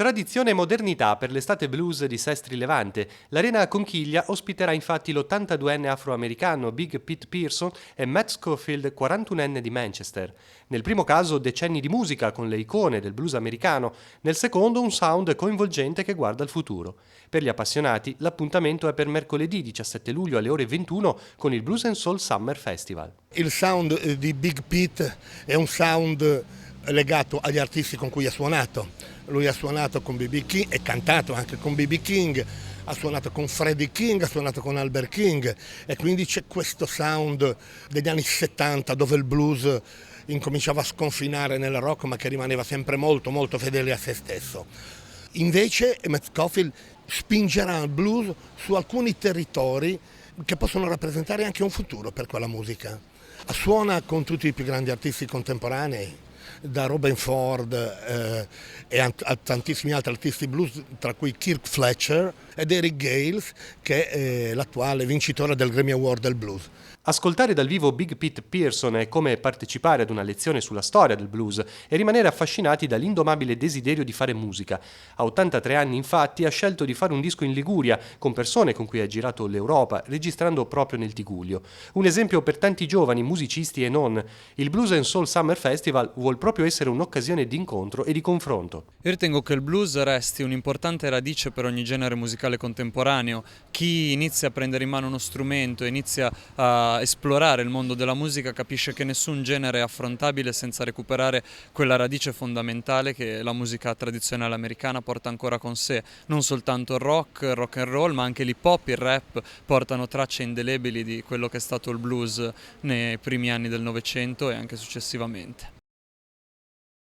Tradizione e modernità per l'estate blues di Sestri Levante. L'Arena Conchiglia ospiterà infatti l'82enne afroamericano Big Pete Pearson e Matt Scofield, 41enne di Manchester. Nel primo caso decenni di musica con le icone del blues americano, nel secondo un sound coinvolgente che guarda al futuro. Per gli appassionati l'appuntamento è per mercoledì 17 luglio alle ore 21 con il Blues and Soul Summer Festival. Il sound di Big Pete è un sound legato agli artisti con cui ha suonato. Lui ha suonato con B.B. King e cantato anche con B.B. King, ha suonato con Freddie King, ha suonato con Albert King e quindi c'è questo sound degli anni 70 dove il blues incominciava a sconfinare nel rock ma che rimaneva sempre molto molto fedele a se stesso. Invece Matt Scofield spingerà il blues su alcuni territori che possono rappresentare anche un futuro per quella musica. Suona con tutti i più grandi artisti contemporanei, da Robin Ford e a tantissimi altri artisti blues, tra cui Kirk Fletcher ed Eric Gales, che è l'attuale vincitore del Grammy Award del blues. Ascoltare dal vivo Big Pete Pearson è come partecipare ad una lezione sulla storia del blues e rimanere affascinati dall'indomabile desiderio di fare musica. A 83 anni infatti ha scelto di fare un disco in Liguria con persone con cui ha girato l'Europa, registrando proprio nel Tigullio. Un esempio per tanti giovani musicisti e non. Il Blues and Soul Summer Festival vuol proprio essere un'occasione di incontro e di confronto. Io ritengo che il blues resti un'importante radice per ogni genere musicale contemporaneo. Chi inizia a prendere in mano uno strumento, inizia a esplorare il mondo della musica, capisce che nessun genere è affrontabile senza recuperare quella radice fondamentale che la musica tradizionale americana porta ancora con sé. Non soltanto il rock and roll, ma anche l'hip hop, il rap portano tracce indelebili di quello che è stato il blues nei primi anni del Novecento e anche successivamente.